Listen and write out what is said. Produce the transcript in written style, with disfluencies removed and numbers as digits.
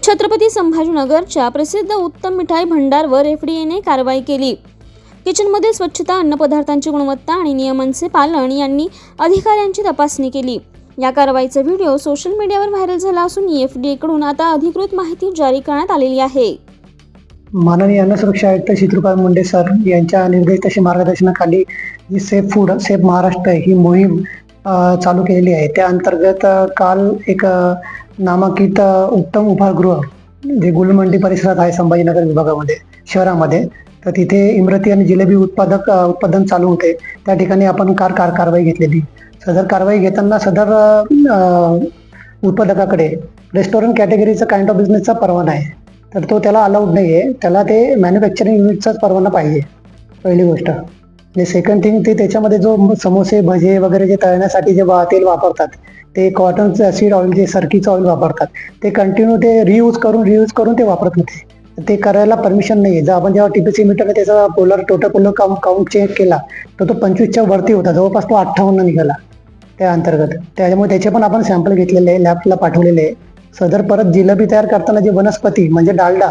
छत्रपती संभाजीनगरच्या प्रसिद्ध उत्तम मिठाई भंडारवर एफडीएने कारवाई केली। किचनमध्ये स्वच्छता, अन्नपदार्थांची गुणवत्ता आणि नियमांचे पालन यांनी अधिकाऱ्यांची तपासणी केली। या कारवाईचा व्हिडिओ सोशल मीडियावर व्हायरल झाला असून एफडीए कडून आता अधिकृत माहिती जारी करण्यात आलेली आहे। माननीय अन्न सुरक्षा आयुक्त श्रीपाद मुंडे सर यांच्या निर्देश तसे मार्गदर्शनाखाली ही सेफ फूड सेफ महाराष्ट्र ही मोहीम चालू केलेली आहे। त्या अंतर्गत काल एक नामांकित उत्तम उपाहारगृह जे गुलमंडी परिसरात आहे संभाजीनगर विभागामध्ये शहरामध्ये, तर तिथे इमरती आणि जिलेबी उत्पादन चालू होते। त्या ठिकाणी आपण कारवाई घेतलेली। सदर कारवाई घेताना सदर उत्पादकाकडे रेस्टॉरंट कॅटेगरीचा काइंड ऑफ बिझनेसचा परवाना आहे, तर तो त्याला अलाउड नाही आहे। त्याला ते मॅन्युफॅक्चरिंग युनिटचाच परवाना पाहिजे, पहिली गोष्ट। जे सेकंड थिंग, ते त्याच्यामध्ये जो समोसे भजे वगैरे जे तळण्यासाठी जे तेल वापरतात ते कॉटन सीड ऑइल, जे सरकीचं ऑइल वापरतात, ते कंटिन्यू ते रियूज करून ते वापरत होते। ते करायला परमिशन नाही आहे। जर आपण जेव्हा टीपीसी मीटरने त्याचा टोटल पोलर काउंट चेक केला तर तो 25च्या वरती होता, जवळपास तो 58 निघाला त्या अंतर्गत। त्याच्यामुळे त्याचे पण आपण सॅम्पल घेतलेले आहे, लॅबला पाठवलेले आहे। सदर परत जिलेबी तयार करताना जे वनस्पती म्हणजे डालडा